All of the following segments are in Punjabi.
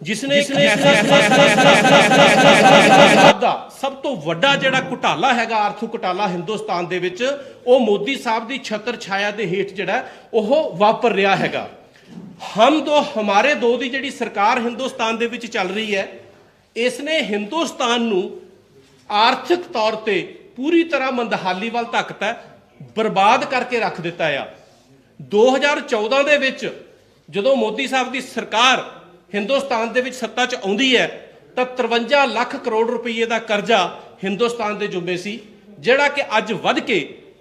जिसने सब तो वड्डा जिहड़ा घोटाला हैगा आर्थिक घोटाला हिंदुस्तान दे विच वो मोदी साहब की छत्र छाया के हेठ जिहड़ा वो वापर रहा हैगा। हम दो हमारे दो की जिहड़ी सरकार हिंदुस्तान दे विच चल रही है, इसने हिंदुस्तान नूं आर्थिक तौर पर पूरी तरह मंदहाली वाल धक्कता, बर्बाद करके रख दिता है। 2014 दे विच जदों मोदी साहब की सरकार हिंदुस्तान दे विच सत्ता च आउंदी है तो 53 लाख करोड़ रुपये का करजा हिंदुस्तान के जुम्मे सी, जिहड़ा कि अज वध के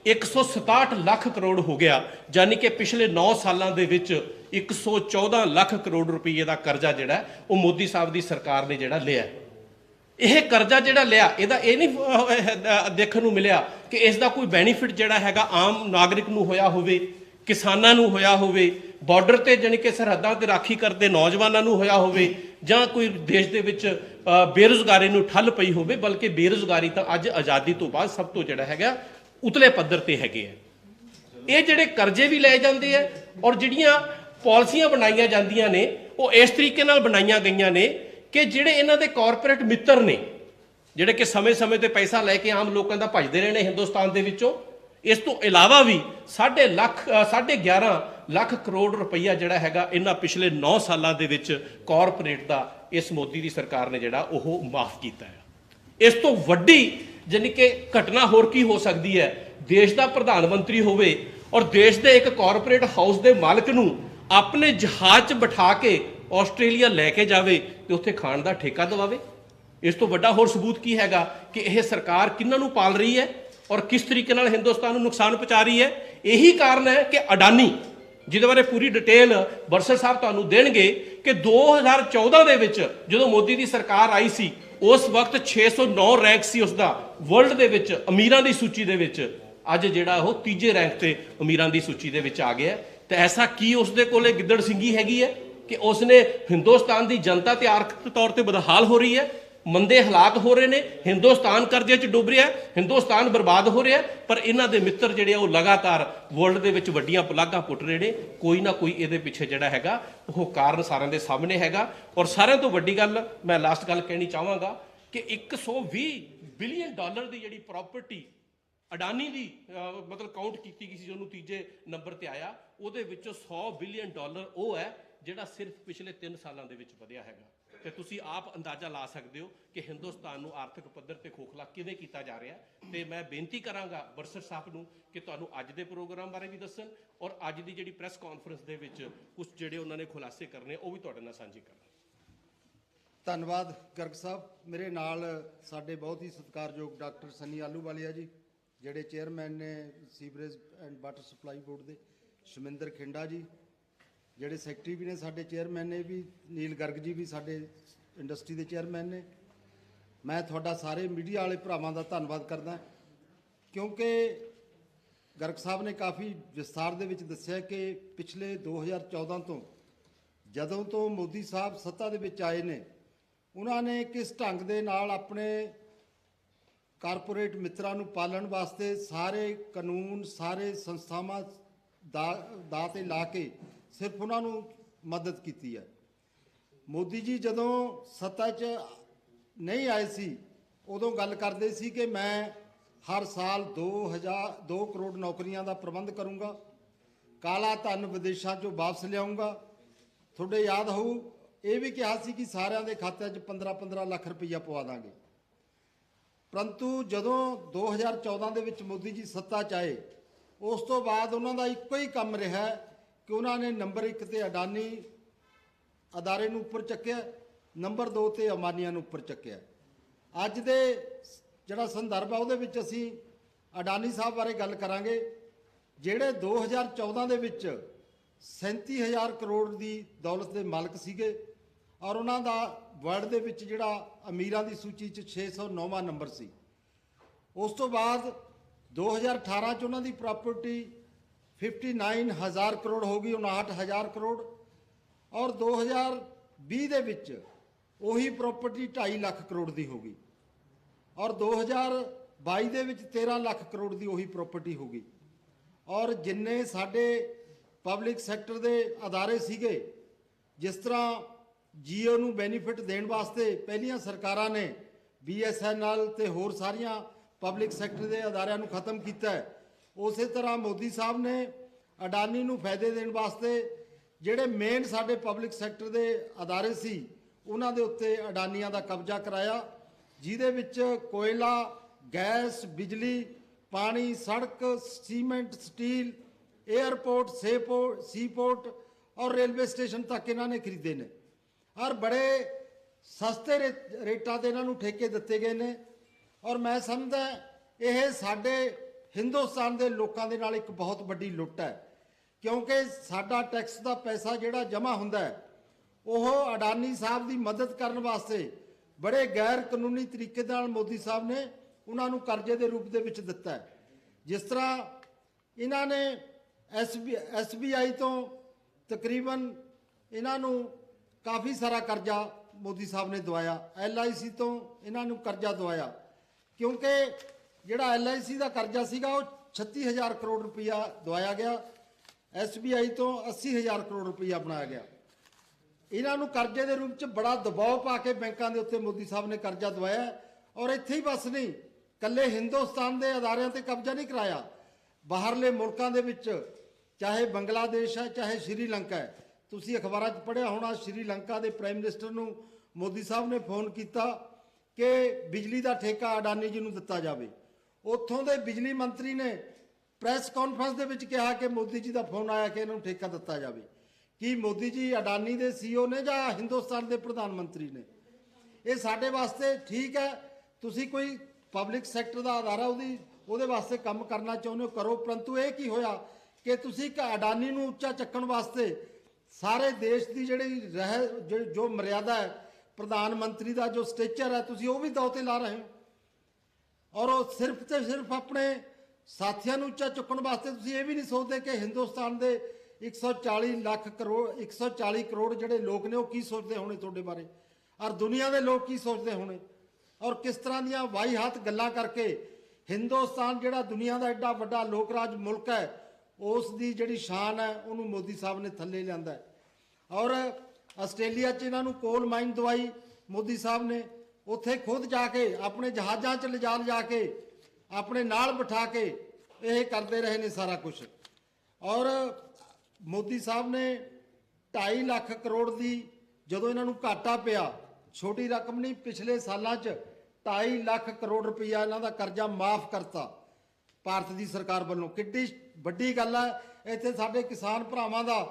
167 लाख करोड़ हो गया। यानी कि पिछले 9 सालों के विच 114 लाख करोड़ रुपये का करजा जिहड़ा वो मोदी साहब की सरकार ने जिहड़ा लिया। यह करजा जिहड़ा लिया इहदा ये नहीं देखण नूं मिलिया कि इसका कोई बेनीफिट जिहड़ा हैगा आम नागरिक नूं होया होवे, किसानां नूं होया होवे, बॉर्डर ते जानी कि सरहदां ते राखी करते नौजवानों नूं होया होवे, जां कोई देश दे विच बेरोजगारी नूं ठल पई होवे। बल्कि बेरोजगारी तो अज आज़ादी तो बाद सब तो जिहड़ा हैगा उतले पद्धर ते हैगे है। ये जिहड़े करजे भी लै जांदे है और जिहड़ियां पॉलिसियां बनाईयां जांदियां ने वो इस तरीके नाल बनाईयां गईयां ने कि जिहड़े इन्हां दे कॉरपोरेट मित्र ने जिहड़े कि समय समय ते पैसा लैके आम लोगों का भजदे रहे ने हिंदुस्तान दे विचों। इस तो इलावा भी 11.5 लाख करोड़ रुपया जिहड़ा हैगा इन्हां पिछले 9 सालों के विच कॉरपोरेट का इस मोदी की सरकार ने जिहड़ा ओह माफ किया है। इस तो वड्डी जानी कि घटना होर की हो सकती है, देश का प्रधानमंत्री होवे और देश के एक कॉरपोरेट हाउस के मालक नूं अपने जहाज च बिठा के आस्ट्रेलिया लैके जावे तो उत्थे खाण का ठेका दवावे। इस तो वड्डा होर सबूत की हैगा कि यह सरकार किन्हां नूं पाल रही है और किस तरीके नाल हिंदुस्तान नूं नुकसान पहुंचा रही है। यही कारण है कि अडानी, जिहदे बारे पूरी डिटेल बरसर साहब तुहानूं देणगे कि 2014 दे विच जदों मोदी की सरकार आई सी उस वक्त 609 रैंक सी उसका वर्ल्ड दे विच अमीरां दी सूची दे विच, अज जिहड़ा वो 3जे रैंक ते अमीरां दी सूची दे विच आ गया। तो ऐसा की उसदे कोले गिद्दड़ सिंगी हैगी है कि उसने हिंदुस्तान की जनता ते आर्थिक तौर पर बदहाल हो रही है, मंदे हालात हो रहे हैं, हिंदुस्तान करजे च डुब रहा है, हिंदुस्तान बर्बाद हो रहा है। पर इन्हां दे मित्र जिहड़े वो लगातार वर्ल्ड दे विच वड्डियां पलागां पुट रहे हैं। कोई ना कोई इहदे पिछे जिहड़ा हैगा वो कारण सारिਆਂ ਦੇ सामने हैगा। और सारिਆਂ तो वड्डी गल मैं लास्ट गल कहनी चाहांगा कि $120 बिलियन की जिहड़ी प्रॉपर्टी अडानी की मतलब काउंट की गई सी, जो 3जे नंबर पर आया, ਉਹਦੇ ਵਿੱਚੋਂ $100 बिलियन वो है ਜਿਹੜਾ सिर्फ पिछले 3 सालों ਦੇ ਵਿੱਚ ਵਧਿਆ ਹੈਗਾ। ਤੇ ਤੁਸੀਂ ਆਪ ਅੰਦਾਜ਼ਾ ਲਾ ਸਕਦੇ ਹੋ ਕਿ ਹਿੰਦੁਸਤਾਨ ਨੂੰ ਆਰਥਿਕ ਪੱਧਰ ਤੇ ਖੋਖਲਾ ਕਿਵੇਂ ਕੀਤਾ ਜਾ ਰਿਹਾ। ਤੇ ਮੈਂ ਬੇਨਤੀ ਕਰਾਂਗਾ ਬਰਸਰ ਸਾਹਿਬ ਨੂੰ ਕਿ ਤੁਹਾਨੂੰ ਅੱਜ ਦੇ ਪ੍ਰੋਗਰਾਮ ਬਾਰੇ ਵੀ ਦੱਸਣ ਔਰ ਅੱਜ ਦੀ ਜਿਹੜੀ ਪ੍ਰੈਸ ਕਾਨਫਰੰਸ ਦੇ ਵਿੱਚ ਕੁਝ ਜਿਹੜੇ ਉਹਨਾਂ ਨੇ ਖੁਲਾਸੇ ਕਰਨੇ ਉਹ ਵੀ ਤੁਹਾਡੇ ਨਾਲ ਸਾਂਝੇ ਕਰਨ। ਧੰਨਵਾਦ ਗਰਗ ਸਾਹਿਬ। ਮੇਰੇ ਨਾਲ ਸਾਡੇ ਬਹੁਤ ਹੀ ਸਤਿਕਾਰਯੋਗ ਡਾਕਟਰ ਸਨੀ ਆਲੂਵਾਲੀਆ ਜੀ, ਜਿਹੜੇ ਚੇਅਰਮੈਨ ਨੇ sewerage and water supply board ਦੇ, ਸ਼ਮਿੰਦਰ ਖਿੰਡਾ ਜੀ ਜਿਹੜੇ ਸੈਕਟਰੀ ਵੀ ਨੇ, ਸਾਡੇ ਚੇਅਰਮੈਨ ਨੇ ਵੀ, ਨੀਲ ਗਰਗ ਜੀ ਵੀ ਸਾਡੇ ਇੰਡਸਟਰੀ ਦੇ ਚੇਅਰਮੈਨ ਨੇ। ਮੈਂ ਤੁਹਾਡਾ ਸਾਰੇ ਮੀਡੀਆ ਵਾਲੇ ਭਰਾਵਾਂ ਦਾ ਧੰਨਵਾਦ ਕਰਦਾ ਕਿਉਂਕਿ ਗਰਗ ਸਾਹਿਬ ਨੇ ਕਾਫੀ ਵਿਸਥਾਰ ਦੇ ਵਿੱਚ ਦੱਸਿਆ ਕਿ ਪਿਛਲੇ 2014 ਤੋਂ ਜਦੋਂ ਤੋਂ ਮੋਦੀ ਸਾਹਿਬ ਸੱਤਾ ਦੇ ਵਿੱਚ ਆਏ ਨੇ, ਉਹਨਾਂ ਨੇ ਕਿਸ ਢੰਗ ਦੇ ਨਾਲ ਆਪਣੇ ਕਾਰਪੋਰੇਟ ਮਿੱਤਰਾਂ ਨੂੰ ਪਾਲਣ ਵਾਸਤੇ ਸਾਰੇ ਕਾਨੂੰਨ, ਸਾਰੇ ਸੰਸਥਾਵਾਂ ਦਾ ਤੇ ਲਾ ਕੇ ਸਿਰਫ ਉਹਨਾਂ ਨੂੰ ਮਦਦ ਕੀਤੀ ਹੈ। ਮੋਦੀ ਜੀ ਜਦੋਂ ਸੱਤਾ 'ਚ ਨਹੀਂ ਆਏ ਸੀ ਉਦੋਂ ਗੱਲ ਕਰਦੇ ਸੀ ਕਿ ਮੈਂ ਹਰ ਸਾਲ 2 ਕਰੋੜ ਨੌਕਰੀਆਂ ਦਾ ਪ੍ਰਬੰਧ ਕਰੂੰਗਾ, ਕਾਲਾ ਧਨ ਵਿਦੇਸ਼ਾਂ 'ਚੋਂ ਵਾਪਸ ਲਿਆਉਂਗਾ। ਤੁਹਾਡੇ ਯਾਦ ਹੋਊ ਇਹ ਵੀ ਕਿਹਾ ਸੀ ਕਿ ਸਾਰਿਆਂ ਦੇ ਖਾਤਿਆਂ 'ਚ 15-15 ਲੱਖ ਰੁਪਈਆ ਪਵਾ ਦਾਂਗੇ। ਪਰੰਤੂ ਜਦੋਂ 2014 ਦੇ ਵਿੱਚ ਮੋਦੀ ਜੀ ਸੱਤਾ 'ਚ ਆਏ ਉਸ ਤੋਂ ਬਾਅਦ ਉਹਨਾਂ ਦਾ ਇੱਕੋ ਹੀ ਕੰਮ ਰਿਹਾ ਕਿ ਉਹਨਾਂ ਨੇ ਨੰਬਰ 1 ਤੇ ਅਡਾਨੀ ਅਦਾਰੇ ਨੂੰ ਉੱਪਰ ਚੱਕਿਆ, ਨੰਬਰ 2 ਤੇ ਅਮਾਨੀਆਂ ਨੂੰ ਉੱਪਰ ਚੱਕਿਆ। ਅੱਜ ਦੇ ਜਿਹੜਾ ਸੰਦਰਭ ਆ ਉਹਦੇ ਵਿੱਚ ਅਸੀਂ ਅਡਾਨੀ ਸਾਹਿਬ ਬਾਰੇ ਗੱਲ ਕਰਾਂਗੇ, ਜਿਹੜੇ 2014 ਦੇ ਵਿੱਚ 37,000 ਕਰੋੜ ਦੀ ਦੌਲਤ ਦੇ ਮਾਲਕ ਸੀਗੇ ਔਰ ਉਹਨਾਂ ਦਾ ਵਰਲਡ ਦੇ ਵਿੱਚ ਜਿਹੜਾ ਅਮੀਰਾਂ ਦੀ ਸੂਚੀ 'ਚ 609ਵਾਂ ਨੰਬਰ ਸੀ। ਉਸ ਤੋਂ ਬਾਅਦ 2018 'ਚ ਉਹਨਾਂ ਦੀ ਪ੍ਰਾਪਰਟੀ 59,000 ਕਰੋੜ ਹੋ ਗਈ, 59,000 ਕਰੋੜ। ਔਰ 2020 ਦੇ ਵਿੱਚ ਉਹੀ ਪ੍ਰਾਪਰਟੀ 2.5 ਲੱਖ ਕਰੋੜ ਦੀ ਹੋ ਗਈ ਔਰ 2022 ਦੇ ਵਿੱਚ 13 ਲੱਖ ਕਰੋੜ ਦੀ ਉਹੀ ਪ੍ਰਾਪਰਟੀ ਹੋ ਗਈ। ਔਰ ਜਿੰਨੇ ਸਾਡੇ ਪਬਲਿਕ ਸੈਕਟਰ ਦੇ ਅਦਾਰੇ ਸੀਗੇ, ਜਿਸ ਤਰ੍ਹਾਂ ਜੀਓ ਨੂੰ ਬੈਨੀਫਿਟ ਦੇਣ ਵਾਸਤੇ ਪਹਿਲੀਆਂ ਸਰਕਾਰਾਂ ਨੇ BSNL ਤੇ ਹੋਰ ਸਾਰੀਆਂ ਪਬਲਿਕ ਸੈਕਟਰ ਦੇ ਅਦਾਰਿਆਂ ਨੂੰ ਖਤਮ ਕੀਤਾ ਹੈ। ਉਸੇ ਤਰ੍ਹਾਂ ਮੋਦੀ ਸਾਹਿਬ ਨੇ ਅਡਾਨੀ ਨੂੰ ਫਾਇਦੇ ਦੇਣ ਵਾਸਤੇ ਜਿਹੜੇ ਮੇਨ ਸਾਡੇ ਪਬਲਿਕ ਸੈਕਟਰ ਦੇ ਅਦਾਰੇ ਸੀ ਉਹਨਾਂ ਦੇ ਉੱਤੇ ਅਡਾਨੀਆਂ ਦਾ ਕਬਜ਼ਾ ਕਰਾਇਆ, ਜਿਹਦੇ ਵਿੱਚ ਕੋਇਲਾ, ਗੈਸ, ਬਿਜਲੀ, ਪਾਣੀ, ਸੜਕ, ਸੀਮੈਂਟ, ਸਟੀਲ, 에ਅਰਪੋਰਟ, ਸੀਪੋਰਟ ਔਰ ਰੇਲਵੇ ਸਟੇਸ਼ਨ ਤੱਕ ਇਹਨਾਂ ਨੇ ਖਰੀਦੇ ਨੇ ਔਰ ਬੜੇ ਸਸਤੇ ਰੇਟਾਂ ਤੇ ਇਹਨਾਂ ਨੂੰ ਠੇਕੇ ਦਿੱਤੇ ਗਏ ਨੇ। ਔਰ ਮੈਂ ਸਮਝਦਾ ਇਹ ਸਾਡੇ ਹਿੰਦੁਸਤਾਨ ਦੇ ਲੋਕਾਂ ਦੇ ਨਾਲ ਇੱਕ ਬਹੁਤ ਵੱਡੀ ਲੁੱਟ ਹੈ, ਕਿਉਂਕਿ ਸਾਡਾ ਟੈਕਸ ਦਾ ਪੈਸਾ ਜਿਹੜਾ ਜਮ੍ਹਾਂ ਹੁੰਦਾ ਹੈ ਉਹ ਅਡਾਨੀ ਸਾਹਿਬ ਦੀ ਮਦਦ ਕਰਨ ਵਾਸਤੇ ਬੜੇ ਗੈਰ ਕਾਨੂੰਨੀ ਤਰੀਕੇ ਨਾਲ ਮੋਦੀ ਸਾਹਿਬ ਨੇ ਉਹਨਾਂ ਨੂੰ ਕਰਜ਼ੇ ਦੇ ਰੂਪ ਦੇ ਵਿੱਚ ਦਿੱਤਾ ਹੈ। ਜਿਸ ਤਰ੍ਹਾਂ ਇਹਨਾਂ ਨੇ SBI ਤੋਂ ਤਕਰੀਬਨ ਇਹਨਾਂ ਨੂੰ ਕਾਫੀ ਸਾਰਾ ਕਰਜ਼ਾ ਮੋਦੀ ਸਾਹਿਬ ਨੇ ਦਵਾਇਆ, LIC ਤੋਂ ਇਹਨਾਂ ਨੂੰ ਕਰਜ਼ਾ ਦਵਾਇਆ, ਕਿਉਂਕਿ ਜਿਹੜਾ LIC ਦਾ ਕਰਜ਼ਾ ਸੀਗਾ ਉਹ 36,000 ਕਰੋੜ ਰੁਪਈਆ ਦਵਾਇਆ ਗਿਆ, SBI ਤੋਂ 80,000 ਕਰੋੜ ਰੁਪਈਆ ਬਣਾਇਆ ਗਿਆ। ਇਹਨਾਂ ਨੂੰ ਕਰਜ਼ੇ ਦੇ ਰੂਪ 'ਚ ਬੜਾ ਦਬਾਅ ਪਾ ਕੇ ਬੈਂਕਾਂ ਦੇ ਉੱਤੇ ਮੋਦੀ ਸਾਹਿਬ ਨੇ ਕਰਜ਼ਾ ਦਵਾਇਆ ਔਰ ਇੱਥੇ ਹੀ ਬਸ ਨਹੀਂ, ਕੱਲੇ ਹਿੰਦੁਸਤਾਨ ਦੇ ਅਦਾਰਿਆਂ ਤੇ ਕਬਜ਼ਾ ਨਹੀਂ ਕਰਾਇਆ, ਬਾਹਰਲੇ ਮੁਲਕਾਂ ਦੇ ਵਿੱਚ ਚਾਹੇ ਬੰਗਲਾਦੇਸ਼ ਹੈ ਚਾਹੇ ਸ਼੍ਰੀਲੰਕਾ ਹੈ। ਤੁਸੀਂ ਅਖਬਾਰਾਂ 'ਚ ਪੜ੍ਹਿਆ ਹੋਣਾ, ਸ਼੍ਰੀਲੰਕਾ ਦੇ ਪ੍ਰਾਈਮ ਮਿਨਿਸਟਰ ਨੂੰ ਮੋਦੀ ਸਾਹਿਬ ਨੇ ਫੋਨ ਕੀਤਾ ਕਿ ਬਿਜਲੀ ਦਾ ਠੇਕਾ ਅਡਾਨੀ ਜੀ ਨੂੰ ਦਿੱਤਾ ਜਾਵੇ। ਉੱਥੋਂ ਦੇ ਬਿਜਲੀ ਮੰਤਰੀ ਨੇ ਪ੍ਰੈਸ ਕਾਨਫਰੰਸ ਦੇ ਵਿੱਚ ਕਿਹਾ ਕਿ ਮੋਦੀ ਜੀ ਦਾ ਫੋਨ ਆਇਆ ਕਿ ਇਹਨਾਂ ਨੂੰ ਠੇਕਾ ਦਿੱਤਾ ਜਾਵੇ। ਕੀ ਮੋਦੀ ਜੀ ਅਡਾਨੀ ਦੇ CEO ਨੇ ਜਾਂ ਹਿੰਦੁਸਤਾਨ ਦੇ ਪ੍ਰਧਾਨ ਮੰਤਰੀ ਨੇ? ਇਹ ਸਾਡੇ ਵਾਸਤੇ ਠੀਕ ਹੈ, ਤੁਸੀਂ ਕੋਈ ਪਬਲਿਕ ਸੈਕਟਰ ਦਾ ਅਦਾਰਾ ਉਹਦੇ ਵਾਸਤੇ ਕੰਮ ਕਰਨਾ ਚਾਹੁੰਦੇ ਹੋ ਕਰੋ, ਪਰੰਤੂ ਇਹ ਕੀ ਹੋਇਆ ਕਿ ਤੁਸੀਂ ਇੱਕ ਅਡਾਨੀ ਨੂੰ ਉੱਚਾ ਚੱਕਣ ਵਾਸਤੇ ਸਾਰੇ ਦੇਸ਼ ਦੀ ਜੋ ਮਰਿਆਦਾ ਹੈ, ਪ੍ਰਧਾਨ ਮੰਤਰੀ ਦਾ ਜੋ ਸਟੇਚਰ ਹੈ, ਤੁਸੀਂ ਉਹ ਵੀ ਦਾਅ ਤੇ ਲਾ ਰਹੇ ਹੋ। ਔਰ ਉਹ ਸਿਰਫ ਤੇ ਸਿਰਫ ਆਪਣੇ ਸਾਥੀਆਂ ਨੂੰ ਉੱਚਾ ਚੁੱਕਣ ਵਾਸਤੇ ਤੁਸੀਂ ਇਹ ਵੀ ਨਹੀਂ ਸੋਚਦੇ ਕਿ ਹਿੰਦੁਸਤਾਨ ਦੇ 140 ਕਰੋੜ ਜਿਹੜੇ ਲੋਕ ਨੇ ਉਹ ਕੀ ਸੋਚਦੇ ਹੋਣੇ ਤੁਹਾਡੇ ਬਾਰੇ, ਔਰ ਦੁਨੀਆ ਦੇ ਲੋਕ ਕੀ ਸੋਚਦੇ ਹੋਣੇ, ਔਰ ਕਿਸ ਤਰ੍ਹਾਂ ਦੀਆਂ ਵਾਹੀਹਾਤ ਗੱਲਾਂ ਕਰਕੇ ਹਿੰਦੁਸਤਾਨ ਜਿਹੜਾ ਦੁਨੀਆ ਦਾ ਐਡਾ ਵੱਡਾ ਲੋਕ ਰਾਜ ਮੁਲਕ ਹੈ ਉਸ ਦੀ ਜਿਹੜੀ ਸ਼ਾਨ ਹੈ ਉਹਨੂੰ ਮੋਦੀ ਸਾਹਿਬ ਨੇ ਥੱਲੇ ਲਿਆਂਦਾ ਹੈ। ਔਰ ਆਸਟ੍ਰੇਲੀਆ 'ਚ ਇਹਨਾਂ ਨੂੰ ਕੋਲ ਮਾਈਨ ਦਵਾਈ ਮੋਦੀ ਸਾਹਿਬ ਨੇ, ਉੱਥੇ ਖੁਦ ਜਾ ਕੇ ਆਪਣੇ ਜਹਾਜ਼ਾਂ 'ਚ ਲਿਜਾ ਕੇ ਆਪਣੇ ਨਾਲ ਬਿਠਾ ਕੇ ਇਹ ਕਰਦੇ ਰਹੇ ਨੇ ਸਾਰਾ ਕੁਝ। ਔਰ ਮੋਦੀ ਸਾਹਿਬ ਨੇ 2.5 ਲੱਖ ਕਰੋੜ ਦੀ ਜਦੋਂ ਇਹਨਾਂ ਨੂੰ ਘਾਟਾ ਪਿਆ, ਛੋਟੀ ਰਕਮ ਨਹੀਂ, ਪਿਛਲੇ ਸਾਲਾਂ 'ਚ 2.5 ਲੱਖ ਕਰੋੜ ਰੁਪਈਆ ਇਹਨਾਂ ਦਾ ਕਰਜ਼ਾ ਮਾਫ ਕਰਤਾ ਭਾਰਤ ਦੀ ਸਰਕਾਰ ਵੱਲੋਂ। ਕਿੱਡੀ ਵੱਡੀ ਗੱਲ ਹੈ। ਇੱਥੇ ਸਾਡੇ ਕਿਸਾਨ ਭਰਾਵਾਂ ਦਾ,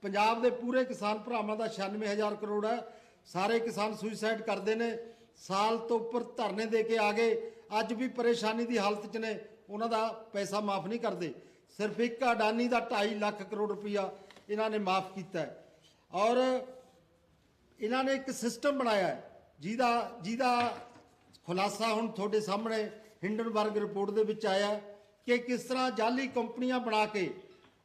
ਪੰਜਾਬ ਦੇ ਪੂਰੇ ਕਿਸਾਨ ਭਰਾਵਾਂ ਦਾ 96,000 ਕਰੋੜ ਹੈ। ਸਾਰੇ ਕਿਸਾਨ ਸੁਸਾਈਡ ਕਰਦੇ ਨੇ, ਸਾਲ ਤੋਂ ਉੱਪਰ ਧਰਨੇ ਦੇ ਕੇ ਆ ਗਏ, ਅੱਜ ਵੀ ਪਰੇਸ਼ਾਨੀ ਦੀ ਹਾਲਤ 'ਚ ਨੇ, ਉਹਨਾਂ ਦਾ ਪੈਸਾ ਮਾਫ ਨਹੀਂ ਕਰਦੇ। ਸਿਰਫ ਇੱਕ ਅਡਾਨੀ ਦਾ 2.5 ਲੱਖ ਕਰੋੜ ਰੁਪਈਆ ਇਹਨਾਂ ਨੇ ਮਾਫ ਕੀਤਾ ਹੈ। ਔਰ ਇਹਨਾਂ ਨੇ ਇੱਕ ਸਿਸਟਮ ਬਣਾਇਆ ਹੈ ਜਿਹਦਾ ਖੁਲਾਸਾ ਹੁਣ ਤੁਹਾਡੇ ਸਾਹਮਣੇ ਹਿੰਡਨਬਰਗ ਰਿਪੋਰਟ ਦੇ ਵਿੱਚ ਆਇਆ ਕਿ ਕਿਸ ਤਰ੍ਹਾਂ ਜਾਲੀ ਕੰਪਨੀਆਂ ਬਣਾ ਕੇ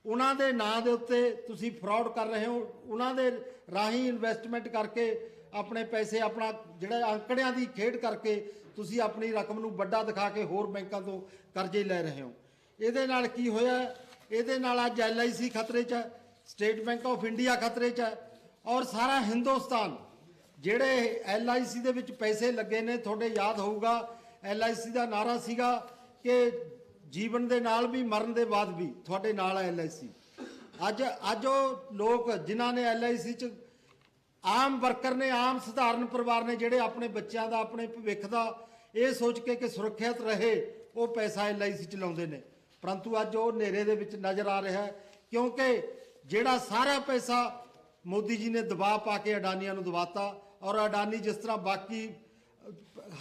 ਉਹਨਾਂ ਦੇ ਨਾਂ ਦੇ ਉੱਤੇ ਤੁਸੀਂ ਫਰਾਡ ਕਰ ਰਹੇ ਹੋ, ਉਹਨਾਂ ਦੇ ਰਾਹੀਂ ਇਨਵੈਸਟਮੈਂਟ ਕਰਕੇ ਆਪਣੇ ਪੈਸੇ, ਆਪਣਾ ਜਿਹੜਾ ਅੰਕੜਿਆਂ ਦੀ ਖੇਡ ਕਰਕੇ ਤੁਸੀਂ ਆਪਣੀ ਰਕਮ ਨੂੰ ਵੱਡਾ ਦਿਖਾ ਕੇ ਹੋਰ ਬੈਂਕਾਂ ਤੋਂ ਕਰਜ਼ੇ ਲੈ ਰਹੇ ਹੋ। ਇਹਦੇ ਨਾਲ ਕੀ ਹੋਇਆ? ਇਹਦੇ ਨਾਲ ਅੱਜ LIC ਖਤਰੇ 'ਚ ਹੈ, ਸਟੇਟ ਬੈਂਕ ਆਫ ਇੰਡੀਆ ਖਤਰੇ 'ਚ ਹੈ ਔਰ ਸਾਰਾ ਹਿੰਦੁਸਤਾਨ। ਜਿਹੜੇ LIC ਦੇ ਵਿੱਚ ਪੈਸੇ ਲੱਗੇ ਨੇ, ਤੁਹਾਡੇ ਯਾਦ ਹੋਊਗਾ LIC ਦਾ ਨਾਰਾ ਸੀਗਾ ਕਿ ਜੀਵਨ ਦੇ ਨਾਲ ਵੀ ਮਰਨ ਦੇ ਬਾਅਦ ਵੀ ਤੁਹਾਡੇ ਨਾਲ ਹੈ LIC। ਅੱਜ ਉਹ ਲੋਕ ਜਿਨ੍ਹਾਂ ਨੇ LIC 'ਚ, ਆਮ ਵਰਕਰ ਨੇ, ਆਮ ਸਧਾਰਨ ਪਰਿਵਾਰ ਨੇ, ਜਿਹੜੇ ਆਪਣੇ ਬੱਚਿਆਂ ਦਾ, ਆਪਣੇ ਭਵਿੱਖ ਦਾ ਇਹ ਸੋਚ ਕੇ ਕਿ ਸੁਰੱਖਿਅਤ ਰਹੇ, ਉਹ ਪੈਸਾ LIC 'ਚ ਲਾਉਂਦੇ ਨੇ, ਪਰੰਤੂ ਅੱਜ ਉਹ ਹਨੇਰੇ ਦੇ ਵਿੱਚ ਨਜ਼ਰ ਆ ਰਿਹਾ ਹੈ, ਕਿਉਂਕਿ ਜਿਹੜਾ ਸਾਰਾ ਪੈਸਾ ਮੋਦੀ ਜੀ ਨੇ ਦਬਾਅ ਪਾ ਕੇ ਅਡਾਨੀਆਂ ਨੂੰ ਦਵਾਤਾ। ਔਰ ਅਡਾਨੀ ਜਿਸ ਤਰ੍ਹਾਂ ਬਾਕੀ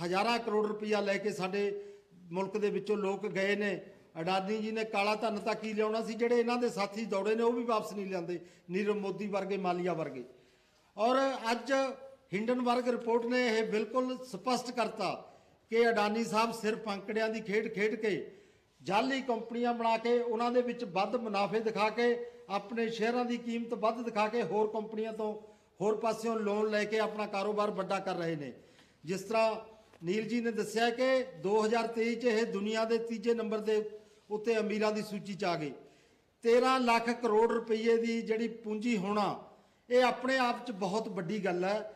ਹਜ਼ਾਰਾਂ ਕਰੋੜ ਰੁਪਈਆ ਲੈ ਕੇ ਸਾਡੇ ਮੁਲਕ ਦੇ ਵਿੱਚੋਂ ਲੋਕ ਗਏ ਨੇ, ਅਡਾਨੀ ਜੀ ਨੇ ਕਾਲਾ ਧਨ ਤਾਂ ਕੀ ਲਿਆਉਣਾ ਸੀ, ਜਿਹੜੇ ਇਹਨਾਂ ਦੇ ਸਾਥੀ ਦੌੜੇ ਨੇ ਉਹ ਵੀ ਵਾਪਸ ਨਹੀਂ ਲਿਆਂਦੇ, ਨੀਰਵ ਮੋਦੀ ਵਰਗੇ, ਮਾਲੀਆ ਵਰਗੇ। ਔਰ ਅੱਜ ਹਿੰਡਨਬਰਗ ਰਿਪੋਰਟ ਨੇ ਇਹ ਬਿਲਕੁਲ ਸਪਸ਼ਟ ਕਰਤਾ ਕਿ ਅਡਾਨੀ ਸਾਹਿਬ ਸਿਰਫ ਅੰਕੜਿਆਂ ਦੀ ਖੇਡ ਕੇ, ਜਾਲੀ ਕੰਪਨੀਆਂ ਬਣਾ ਕੇ, ਉਹਨਾਂ ਦੇ ਵਿੱਚ ਵੱਧ ਮੁਨਾਫੇ ਦਿਖਾ ਕੇ, ਆਪਣੇ ਸ਼ੇਅਰਾਂ ਦੀ ਕੀਮਤ ਵੱਧ ਦਿਖਾ ਕੇ ਹੋਰ ਕੰਪਨੀਆਂ ਤੋਂ ਹੋਰ ਪਾਸਿਓਂ ਲੋਨ ਲੈ ਕੇ ਆਪਣਾ ਕਾਰੋਬਾਰ ਵੱਡਾ ਕਰ ਰਹੇ ਨੇ। ਜਿਸ ਤਰ੍ਹਾਂ ਨੀਲ ਜੀ ਨੇ ਦੱਸਿਆ ਕਿ 2023 'ਚ ਇਹ ਦੁਨੀਆ ਦੇ ਤੀਜੇ ਨੰਬਰ ਦੇ ਉੱਤੇ ਅਮੀਰਾਂ ਦੀ ਸੂਚੀ 'ਚ ਆ ਗਏ। 13 ਲੱਖ ਕਰੋੜ ਰੁਪਏ ਦੀ ਜਿਹੜੀ ਪੂੰਜੀ ਹੋਣਾ, ਇਹ ਆਪਣੇ ਆਪ 'ਚ ਬਹੁਤ ਵੱਡੀ ਗੱਲ ਹੈ।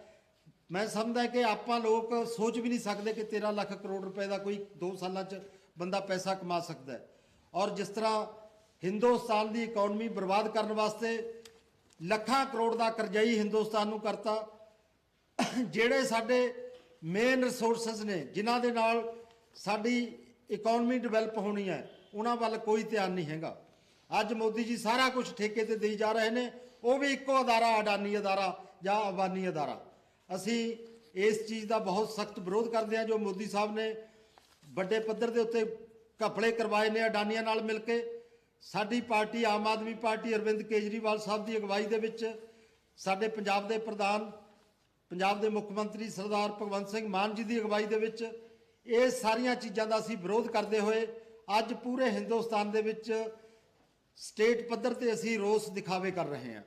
ਮੈਂ ਸਮਝਦਾ ਕਿ ਆਪਾਂ ਲੋਕ ਸੋਚ ਵੀ ਨਹੀਂ ਸਕਦੇ ਕਿ 13 ਲੱਖ ਕਰੋੜ ਰੁਪਏ ਦਾ ਕੋਈ 2 ਸਾਲਾਂ 'ਚ ਬੰਦਾ ਪੈਸਾ ਕਮਾ ਸਕਦਾ ਹੈ। ਔਰ ਜਿਸ ਤਰ੍ਹਾਂ ਹਿੰਦੁਸਤਾਨ ਦੀ ਇਕਨੋਮੀ ਬਰਬਾਦ ਕਰਨ ਵਾਸਤੇ ਲੱਖਾਂ ਕਰੋੜ ਦਾ ਕਰਜ਼ਾਈ ਹਿੰਦੁਸਤਾਨ ਨੂੰ ਕਰਤਾ। ਜਿਹੜੇ ਸਾਡੇ ਮੇਨ ਰਿਸੋਰਸਸ ਨੇ ਜਿਨ੍ਹਾਂ ਦੇ ਨਾਲ ਸਾਡੀ ਇਕਨੋਮੀ ਡਿਵੈਲਪ ਹੋਣੀ ਹੈ, ਉਹਨਾਂ ਵੱਲ ਕੋਈ ਧਿਆਨ ਨਹੀਂ ਹੈਗਾ। ਅੱਜ ਮੋਦੀ ਜੀ ਸਾਰਾ ਕੁਝ ਠੇਕੇ ਤੇ ਦੇਈ ਜਾ ਰਹੇ ਨੇ, ਉਹ ਵੀ ਇੱਕੋ ਅਦਾਰਾ, ਅਡਾਨੀ ਅਦਾਰਾ ਜਾਂ ਅਬਾਨੀ ਅਦਾਰਾ। ਅਸੀਂ ਇਸ ਚੀਜ਼ ਦਾ ਬਹੁਤ ਸਖਤ ਵਿਰੋਧ ਕਰਦੇ ਹਾਂ ਜੋ ਮੋਦੀ ਸਾਹਿਬ ਨੇ ਵੱਡੇ ਪੱਧਰ ਦੇ ਉੱਤੇ ਘਪਲੇ ਕਰਵਾਏ ਨੇ ਅਡਾਨੀਆਂ ਨਾਲ ਮਿਲ ਕੇ। ਸਾਡੀ ਪਾਰਟੀ ਆਮ ਆਦਮੀ ਪਾਰਟੀ ਅਰਵਿੰਦ ਕੇਜਰੀਵਾਲ ਸਾਹਿਬ ਦੀ ਅਗਵਾਈ ਦੇ ਵਿੱਚ, ਸਾਡੇ ਪੰਜਾਬ ਦੇ ਪ੍ਰਧਾਨ, ਪੰਜਾਬ ਦੇ ਮੁੱਖ ਮੰਤਰੀ ਸਰਦਾਰ ਭਗਵੰਤ ਸਿੰਘ ਮਾਨ ਜੀ ਦੀ ਅਗਵਾਈ ਦੇ ਵਿੱਚ ਇਹ ਸਾਰੀਆਂ ਚੀਜ਼ਾਂ ਦਾ ਅਸੀਂ ਵਿਰੋਧ ਕਰਦੇ ਹੋਏ ਅੱਜ ਪੂਰੇ ਹਿੰਦੁਸਤਾਨ ਦੇ ਵਿੱਚ ਸਟੇਟ ਪੱਧਰ ਤੇ ਅਸੀਂ ਰੋਸ ਦਿਖਾਵੇ ਕਰ ਰਹੇ ਹਾਂ।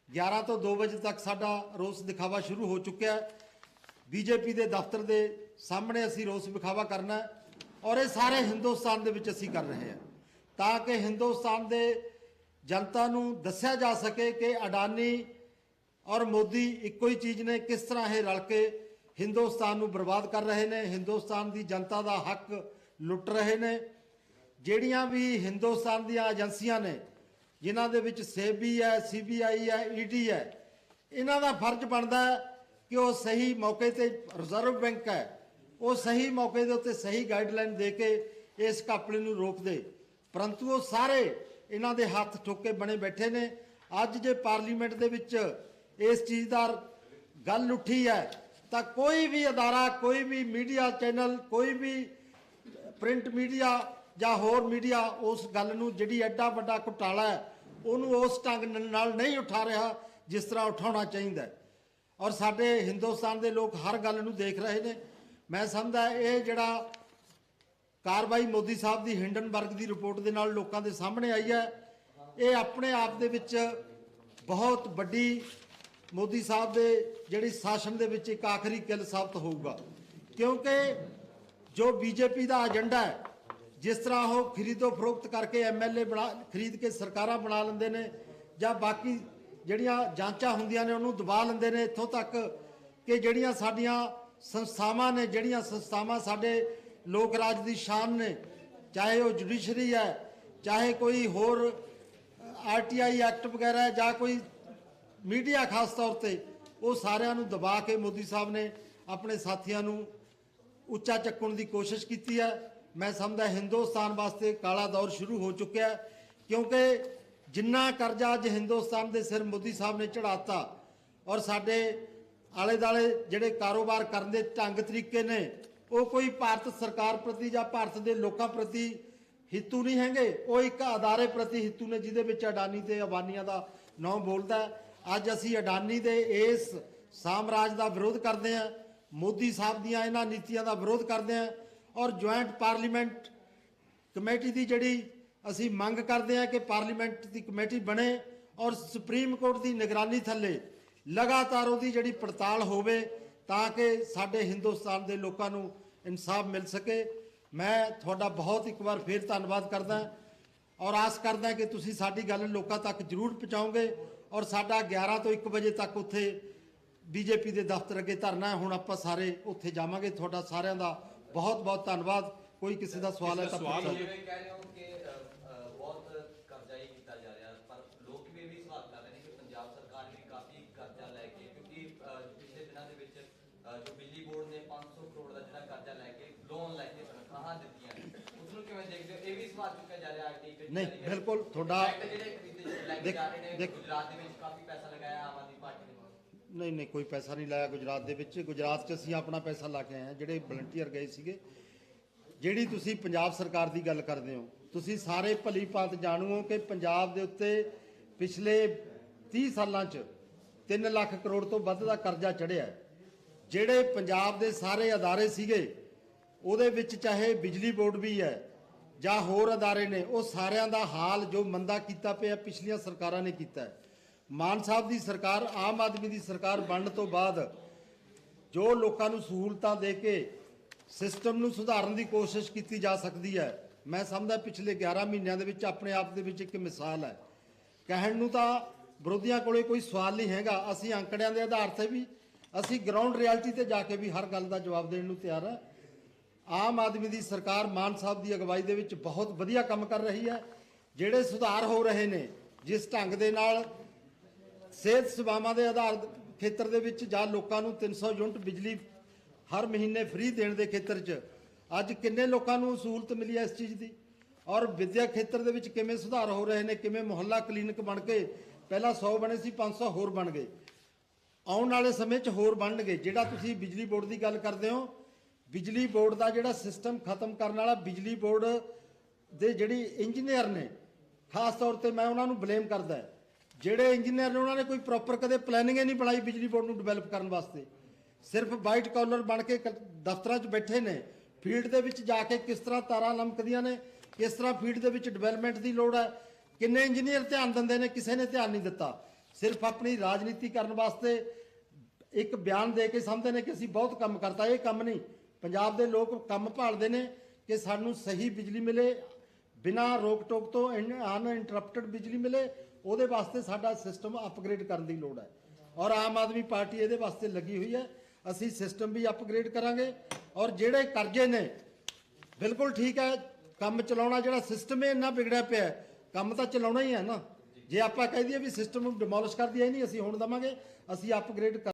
11 ਤੋਂ 2 ਵਜੇ ਤੱਕ ਸਾਡਾ ਰੋਸ ਦਿਖਾਵਾ ਸ਼ੁਰੂ ਹੋ ਚੁੱਕਿਆ ਹੈ। ਬੀਜੇਪੀ ਦੇ ਦਫ਼ਤਰ ਦੇ ਸਾਹਮਣੇ ਅਸੀਂ ਰੋਸ ਵਿਖਾਵਾ ਕਰਨਾ ਹੈ ਔਰ ਇਹ ਸਾਰੇ ਹਿੰਦੁਸਤਾਨ ਦੇ ਵਿੱਚ ਅਸੀਂ ਕਰ ਰਹੇ ਹਾਂ ਤਾਂ ਕਿ ਹਿੰਦੁਸਤਾਨ ਦੇ ਜਨਤਾ ਨੂੰ ਦੱਸਿਆ ਜਾ ਸਕੇ ਕਿ ਅਡਾਨੀ ਔਰ ਮੋਦੀ ਇੱਕੋ ਹੀ ਚੀਜ਼ ਨੇ, ਕਿਸ ਤਰ੍ਹਾਂ ਇਹ ਰਲ ਕੇ ਹਿੰਦੁਸਤਾਨ ਨੂੰ ਬਰਬਾਦ ਕਰ ਰਹੇ ਨੇ, ਹਿੰਦੁਸਤਾਨ ਦੀ ਜਨਤਾ ਦਾ ਹੱਕ ਲੁੱਟ ਰਹੇ ਨੇ। ਜਿਹੜੀਆਂ ਵੀ ਹਿੰਦੁਸਤਾਨ ਦੀਆਂ ਏਜੰਸੀਆਂ ਨੇ ਜਿਨ੍ਹਾਂ ਦੇ ਵਿੱਚ ਸੇਬੀ ਹੈ, CBI ਹੈ, ED ਹੈ, ਇਹਨਾਂ ਦਾ ਫਰਜ਼ ਬਣਦਾ ਹੈ ਕਿ ਉਹ ਸਹੀ ਮੌਕੇ ਤੇ, ਰਿਜ਼ਰਵ ਬੈਂਕ ਹੈ, ਉਹ ਸਹੀ ਮੌਕੇ ਦੇ ਉੱਤੇ ਸਹੀ ਗਾਈਡਲਾਈਨ ਦੇ ਕੇ ਇਸ ਘਪਲੇ ਨੂੰ ਰੋਕ ਦੇ। ਪਰੰਤੂ ਉਹ ਸਾਰੇ ਇਹਨਾਂ ਦੇ ਹੱਥ ਠੋਕੇ ਬਣੇ ਬੈਠੇ ਨੇ। ਅੱਜ ਜੇ ਪਾਰਲੀਮੈਂਟ ਦੇ ਵਿੱਚ ਇਸ ਚੀਜ਼ ਦਾ ਗੱਲ ਉੱਠੀ ਹੈ ਤਾਂ ਕੋਈ ਵੀ ਅਦਾਰਾ, ਕੋਈ ਵੀ ਮੀਡੀਆ ਚੈਨਲ, ਕੋਈ ਵੀ ਪ੍ਰਿੰਟ ਮੀਡੀਆ ਜਾਂ ਹੋਰ ਮੀਡੀਆ ਉਸ ਗੱਲ ਨੂੰ, ਜਿਹੜੀ ਐਡਾ ਵੱਡਾ ਘੁਟਾਲਾ ਹੈ, ਉਹਨੂੰ ਉਸ ਢੰਗ ਨਾਲ ਨਹੀਂ ਉਠਾ ਰਿਹਾ ਜਿਸ ਤਰ੍ਹਾਂ ਉਠਾਉਣਾ ਚਾਹੀਦਾ ਹੈ। ਔਰ ਸਾਡੇ ਹਿੰਦੁਸਤਾਨ ਦੇ ਲੋਕ ਹਰ ਗੱਲ ਨੂੰ ਦੇਖ ਰਹੇ ਨੇ। ਮੈਂ ਸਮਝਦਾ ਇਹ ਜਿਹੜਾ ਕਾਰਵਾਈ ਮੋਦੀ ਸਾਹਿਬ ਦੀ ਹਿੰਡਨਬਰਗ ਦੀ ਰਿਪੋਰਟ ਦੇ ਨਾਲ ਲੋਕਾਂ ਦੇ ਸਾਹਮਣੇ ਆਈ ਹੈ, ਇਹ ਆਪਣੇ ਆਪ ਦੇ ਵਿੱਚ ਬਹੁਤ ਵੱਡੀ ਮੋਦੀ ਸਾਹਿਬ ਦੇ ਜਿਹੜੀ ਸ਼ਾਸਨ ਦੇ ਵਿੱਚ ਇੱਕ ਆਖਰੀ ਕਿੱਲ ਸਾਬਤ ਹੋਊਗਾ। ਕਿਉਂਕਿ ਜੋ ਬੀਜੇਪੀ ਦਾ ਏਜੰਡਾ ਹੈ, ਜਿਸ ਤਰ੍ਹਾਂ ਉਹ ਖਰੀਦੋ ਫਰੋਖਤ ਕਰਕੇ MLA ਖਰੀਦ ਕੇ ਸਰਕਾਰਾਂ ਬਣਾ ਲੈਂਦੇ ਨੇ ਜਾਂ ਬਾਕੀ ਜਿਹੜੀਆਂ ਜਾਂਚਾਂ ਹੁੰਦੀਆਂ ਨੇ ਉਹਨੂੰ ਦਬਾ ਲੈਂਦੇ ਨੇ, ਇੱਥੋਂ ਤੱਕ ਕਿ ਜਿਹੜੀਆਂ ਸਾਡੀਆਂ ਸੰਸਥਾਵਾਂ ਨੇ, ਜਿਹੜੀਆਂ ਸੰਸਥਾਵਾਂ ਸਾਡੇ ਲੋਕ ਰਾਜ ਦੀ ਸ਼ਾਨ ਨੇ, ਚਾਹੇ ਉਹ ਜੁਡੀਸ਼ਰੀ ਹੈ, ਚਾਹੇ ਕੋਈ ਹੋਰ RTI ਐਕਟ ਵਗੈਰਾ ਹੈ, ਜਾਂ ਕੋਈ ਮੀਡੀਆ ਖਾਸ ਤੌਰ ਤੇ, ਉਹ ਸਾਰਿਆਂ ਨੂੰ ਦਬਾ ਕੇ ਮੋਦੀ ਸਾਹਿਬ ਨੇ ਆਪਣੇ ਸਾਥੀਆਂ ਨੂੰ ਉੱਚਾ ਚੱਕਣ ਦੀ ਕੋਸ਼ਿਸ਼ ਕੀਤੀ ਹੈ। ਮੈਂ ਸਮਝਦਾ ਹਿੰਦੁਸਤਾਨ ਵਾਸਤੇ ਕਾਲਾ ਦੌਰ ਸ਼ੁਰੂ ਹੋ ਚੁੱਕਿਆ ਹੈ, ਕਿਉਂਕਿ ਜਿੰਨਾ ਕਰਜ਼ਾ ਅੱਜ ਹਿੰਦੁਸਤਾਨ ਦੇ ਸਿਰ ਮੋਦੀ ਸਾਹਿਬ ਨੇ ਚੜਾਤਾ ਔਰ ਸਾਡੇ ਆਲੇ ਦਾਲੇ ਜਿਹੜੇ ਕਾਰੋਬਾਰ ਕਰਨ ਦੇ ਢੰਗ ਤਰੀਕੇ ਨੇ, ਉਹ ਕੋਈ ਭਾਰਤ ਸਰਕਾਰ ਪ੍ਰਤੀ ਜਾਂ ਭਾਰਤ ਦੇ ਲੋਕਾਂ ਪ੍ਰਤੀ ਹਿੱਤੂ ਨਹੀਂ ਹੈਗੇ, ਉਹ ਇੱਕ ਅਦਾਰੇ ਪ੍ਰਤੀ ਹਿੱਤੂ ਨੇ ਜਿਹਦੇ ਵਿੱਚ ਅਡਾਨੀ ਤੇ ਅਬਾਨੀਆਂ ਦਾ ਨਾਂ ਬੋਲਦਾ। ਅੱਜ ਅਸੀਂ ਅਡਾਨੀ ਦੇ ਇਸ ਸਾਮਰਾਜ ਦਾ ਵਿਰੋਧ ਕਰਦੇ ਹਾਂ, ਮੋਦੀ ਸਾਹਿਬ ਦੀਆਂ ਇਹਨਾਂ ਨੀਤੀਆਂ ਦਾ ਵਿਰੋਧ ਕਰਦੇ ਹਾਂ ਔਰ ਜੁਆਇੰਟ ਪਾਰਲੀਮੈਂਟ ਕਮੇਟੀ ਦੀ ਜਿਹੜੀ ਅਸੀਂ ਮੰਗ ਕਰਦੇ ਹਾਂ ਕਿ ਪਾਰਲੀਮੈਂਟ ਦੀ ਕਮੇਟੀ ਬਣੇ ਔਰ ਸੁਪਰੀਮ ਕੋਰਟ ਦੀ ਨਿਗਰਾਨੀ ਥੱਲੇ ਲਗਾਤਾਰ ਉਹਦੀ ਜਿਹੜੀ ਪੜਤਾਲ ਹੋਵੇ ਤਾਂ ਕਿ ਸਾਡੇ ਹਿੰਦੁਸਤਾਨ ਦੇ ਲੋਕਾਂ ਨੂੰ ਇਨਸਾਫ ਮਿਲ ਸਕੇ। ਮੈਂ ਤੁਹਾਡਾ ਬਹੁਤ ਇੱਕ ਵਾਰ ਫੇਰ ਧੰਨਵਾਦ ਕਰਦਾ ਔਰ ਆਸ ਕਰਦਾ ਕਿ ਤੁਸੀਂ ਸਾਡੀ ਗੱਲ ਲੋਕਾਂ ਤੱਕ ਜ਼ਰੂਰ ਪਹੁੰਚਾਓਗੇ ਔਰ ਸਾਡਾ 11 ਤੋਂ 1 ਵਜੇ ਤੱਕ ਉੱਥੇ ਬੀਜੇਪੀ ਦੇ ਦਫ਼ਤਰ ਅੱਗੇ ਧਰਨਾ ਹੈ। ਹੁਣ ਆਪਾਂ ਸਾਰੇ ਉੱਥੇ ਜਾਵਾਂਗੇ। ਤੁਹਾਡਾ ਸਾਰਿਆਂ ਦਾ ਬਹੁਤ ਬਹੁਤ ਧੰਨਵਾਦ। ਕੋਈ ਕਿਸੇ ਦਾ ਸਵਾਲ ਹੈ ਤਾਂ ਪੁੱਛ ਸਕਦੇ। ਜਿਵੇਂ ਕਹਿ ਰਹੇ ਹੋ ਕਿ ਬਹੁਤ ਕਰਜ਼ਾਈ ਕੀਤਾ ਜਾ ਰਿਹਾ, ਪਰ ਲੋਕ ਵੀ ਇਹ ਵੀ ਸਵਾਲ ਕਰ ਰਹੇ ਨੇ ਕਿ ਪੰਜਾਬ ਸਰਕਾਰ ਵੀ ਕਾਫੀ ਕਰਜ਼ਾ ਲੈ ਕੇ, ਕਿਉਂਕਿ ਪਿਛਲੇ ਦਿਨਾਂ ਦੇ ਵਿੱਚ ਜੋ ਬਿਜਲੀ ਬੋਰਡ ਨੇ 500 ਕਰੋੜ ਦਾ ਜਿਹੜਾ ਕਰਜ਼ਾ ਲੈ ਕੇ, ਲੋਨ ਲੈ ਕੇ ਤਨਖਾਹਾਂ ਦਿੱਤੀਆਂ ਨੇ, ਉਸ ਨੂੰ ਕਿਵੇਂ ਦੇਖਦੇ ਹੋ? ਇਹ ਵੀ ਸਵਾਲ ਚੁੱਕਿਆ ਜਾ ਰਿਹਾ ਹੈ। ਨਹੀਂ, ਬਿਲਕੁਲ ਤੁਹਾਡਾ ਜਿਹੜੇ ਖਰੀਦੇ ਲੈ ਕੇ ਜਾ ਰਹੇ ਨੇ, ਗੁਜਰਾਤ ਦੇ ਵਿੱਚ ਕਾਫੀ ਪੈਸਾ ਲਗਾਇਆ ਆਮ ਆਦਮੀ ਪਾਰਟੀ ਨੇ। ਨਹੀਂ, ਕੋਈ ਪੈਸਾ ਨਹੀਂ ਲਾਇਆ ਗੁਜਰਾਤ ਦੇ ਵਿੱਚ। ਗੁਜਰਾਤ 'ਚ ਅਸੀਂ ਆਪਣਾ ਪੈਸਾ ਲਾ ਕੇ ਆਏ ਹਾਂ, ਜਿਹੜੇ ਵਲੰਟੀਅਰ ਗਏ ਸੀਗੇ। ਜਿਹੜੀ ਤੁਸੀਂ ਪੰਜਾਬ ਸਰਕਾਰ ਦੀ ਗੱਲ ਕਰਦੇ ਹੋ, ਤੁਸੀਂ ਸਾਰੇ ਭਲੀ ਭਾਂਤ ਜਾਣੂ ਹੋ ਕਿ ਪੰਜਾਬ ਦੇ ਉੱਤੇ ਪਿਛਲੇ 30 ਸਾਲਾਂ 'ਚ 3 ਲੱਖ ਕਰੋੜ ਤੋਂ ਵੱਧ ਦਾ ਕਰਜ਼ਾ ਚੜ੍ਹਿਆ। ਜਿਹੜੇ ਪੰਜਾਬ ਦੇ ਸਾਰੇ ਅਦਾਰੇ ਸੀਗੇ ਉਹਦੇ ਵਿੱਚ ਚਾਹੇ ਬਿਜਲੀ ਬੋਰਡ ਵੀ ਹੈ ਜਾਂ ਹੋਰ ਅਦਾਰੇ ਨੇ, ਉਹ ਸਾਰਿਆਂ ਦਾ ਹਾਲ ਜੋ ਮੰਦਾ ਕੀਤਾ ਪਿਆ ਪਿਛਲੀਆਂ ਸਰਕਾਰਾਂ ਨੇ ਕੀਤਾ ਹੈ। ਮਾਨ ਸਾਹਿਬ ਦੀ ਸਰਕਾਰ, ਆਮ ਆਦਮੀ ਦੀ ਸਰਕਾਰ ਬਣਨ ਤੋਂ ਬਾਅਦ ਜੋ ਲੋਕਾਂ ਨੂੰ ਸਹੂਲਤਾਂ ਦੇ ਕੇ ਸਿਸਟਮ ਨੂੰ ਸੁਧਾਰਨ ਦੀ ਕੋਸ਼ਿਸ਼ ਕੀਤੀ ਜਾ ਸਕਦੀ ਹੈ, ਮੈਂ ਸਮਝਦਾ ਪਿਛਲੇ 11 ਮਹੀਨਿਆਂ ਦੇ ਵਿੱਚ ਆਪਣੇ ਆਪ ਦੇ ਵਿੱਚ ਇੱਕ ਮਿਸਾਲ ਹੈ। ਕਹਿਣ ਨੂੰ ਤਾਂ ਵਿਰੋਧੀਆਂ ਕੋਲੇ ਕੋਈ ਸਵਾਲ ਨਹੀਂ ਹੈਗਾ। ਅਸੀਂ ਅੰਕੜਿਆਂ ਦੇ ਆਧਾਰ ਤੇ ਵੀ, ਅਸੀਂ ਗਰਾਊਂਡ ਰਿਐਲਿਟੀ ਤੇ ਜਾ ਕੇ ਵੀ ਹਰ ਗੱਲ ਦਾ ਜਵਾਬ ਦੇਣ ਨੂੰ ਤਿਆਰ ਹੈ। ਆਮ ਆਦਮੀ ਦੀ ਸਰਕਾਰ ਮਾਨ ਸਾਹਿਬ ਦੀ ਅਗਵਾਈ ਦੇ ਵਿੱਚ ਬਹੁਤ ਵਧੀਆ ਕੰਮ ਕਰ ਰਹੀ ਹੈ। ਜਿਹੜੇ ਸੁਧਾਰ ਹੋ ਰਹੇ ਨੇ, ਜਿਸ ਢੰਗ ਦੇ ਨਾਲ ਸਿਹਤ ਸੇਵਾਵਾਂ ਦੇ ਆਧਾਰ ਖੇਤਰ ਦੇ ਵਿੱਚ ਜਾਂ ਲੋਕਾਂ ਨੂੰ 300 ਯੂਨਿਟ ਬਿਜਲੀ ਹਰ ਮਹੀਨੇ ਫ੍ਰੀ ਦੇਣ ਦੇ ਖੇਤਰ 'ਚ ਅੱਜ ਕਿੰਨੇ ਲੋਕਾਂ ਨੂੰ ਸਹੂਲਤ ਮਿਲੀ ਹੈ ਇਸ ਚੀਜ਼ ਦੀ। ਔਰ ਵਿੱਦਿਆ ਖੇਤਰ ਦੇ ਵਿੱਚ ਕਿਵੇਂ ਸੁਧਾਰ ਹੋ ਰਹੇ ਨੇ, ਕਿਵੇਂ ਮੁਹੱਲਾ ਕਲੀਨਿਕ ਬਣ ਕੇ ਪਹਿਲਾਂ 100 ਬਣੇ ਸੀ 500 ਹੋਰ ਬਣ ਗਏ, ਆਉਣ ਵਾਲੇ ਸਮੇਂ 'ਚ ਹੋਰ ਬਣਨਗੇ। ਜਿਹੜਾ ਤੁਸੀਂ ਬਿਜਲੀ ਬੋਰਡ ਦੀ ਗੱਲ ਕਰਦੇ ਹੋ, ਬਿਜਲੀ ਬੋਰਡ ਦਾ ਜਿਹੜਾ ਸਿਸਟਮ ਖਤਮ ਕਰਨ ਵਾਲਾ, ਬਿਜਲੀ ਬੋਰਡ ਦੇ ਜਿਹੜੀ ਇੰਜੀਨੀਅਰ ਨੇ, ਖਾਸ ਤੌਰ ਤੇ ਮੈਂ ਉਹਨਾਂ ਨੂੰ ਬਲੇਮ ਕਰਦਾ, ਜਿਹੜੇ ਇੰਜੀਨੀਅਰ ਨੇ ਉਹਨਾਂ ਨੇ ਕੋਈ ਪ੍ਰੋਪਰ ਕਦੇ ਪਲੈਨਿੰਗ ਹੀ ਨਹੀਂ ਬਣਾਈ ਬਿਜਲੀ ਬੋਰਡ ਨੂੰ ਡਿਵੈਲਪ ਕਰਨ ਵਾਸਤੇ। ਸਿਰਫ ਵਾਈਟ ਕਾਲਰ ਬਣ ਕੇ ਦਫ਼ਤਰਾਂ 'ਚ ਬੈਠੇ ਨੇ। ਫੀਲਡ ਦੇ ਵਿੱਚ ਜਾ ਕੇ ਕਿਸ ਤਰ੍ਹਾਂ ਤਾਰਾਂ ਲਮਕਦੀਆਂ ਨੇ, ਕਿਸ ਤਰ੍ਹਾਂ ਫੀਲਡ ਦੇ ਵਿੱਚ ਡਿਵੈਲਪਮੈਂਟ ਦੀ ਲੋੜ ਹੈ, ਕਿੰਨੇ ਇੰਜੀਨੀਅਰ ਧਿਆਨ ਦਿੰਦੇ ਨੇ, ਕਿਸੇ ਨੇ ਧਿਆਨ ਨਹੀਂ ਦਿੱਤਾ। ਸਿਰਫ ਆਪਣੀ ਰਾਜਨੀਤੀ ਕਰਨ ਵਾਸਤੇ ਇੱਕ ਬਿਆਨ ਦੇ ਕੇ ਸਮਝਦੇ ਨੇ ਕਿ ਅਸੀਂ ਬਹੁਤ ਕੰਮ ਕਰਤਾ। ਇਹ ਕੰਮ ਨਹੀਂ। ਪੰਜਾਬ ਦੇ ਲੋਕ ਕੰਮ ਭਾਲਦੇ ਨੇ ਕਿ ਸਾਨੂੰ ਸਹੀ ਬਿਜਲੀ ਮਿਲੇ, ਬਿਨਾਂ ਰੋਕ ਟੋਕ ਤੋਂ ਅਨਇੰਟਰਪਟਡ ਬਿਜਲੀ ਮਿਲੇ। ਉਹਦੇ ਵਾਸਤੇ ਸਾਡਾ ਸਿਸਟਮ ਅਪਗ੍ਰੇਡ ਕਰਨ ਦੀ ਲੋੜ ਹੈ ਔਰ ਆਮ ਆਦਮੀ ਪਾਰਟੀ ਇਹਦੇ ਵਾਸਤੇ ਲੱਗੀ ਹੋਈ ਹੈ। ਅਸੀਂ ਸਿਸਟਮ ਵੀ ਅਪਗ੍ਰੇਡ ਕਰਾਂਗੇ ਔਰ ਜਿਹੜੇ ਕਰਜ਼ੇ ਨੇ, ਬਿਲਕੁਲ ਠੀਕ ਹੈ, ਕੰਮ ਚਲਾਉਣਾ, ਜਿਹੜਾ ਸਿਸਟਮ ਹੀ ਇੰਨਾ ਵਿਗੜਿਆ ਪਿਆ, ਕੰਮ ਤਾਂ ਚਲਾਉਣਾ ਹੀ ਹੈ ਨਾ। ਜੇ ਆਪਾਂ ਕਹਿ ਦਈਏ ਵੀ ਸਿਸਟਮ ਨੂੰ ਡਿਮੋਲਿਸ਼ ਕਰ ਦਈਏ, ਨਹੀਂ ਅਸੀਂ ਹੁਣ ਦੇਵਾਂਗੇ, ਅਸੀਂ ਅਪਗ੍ਰੇਡ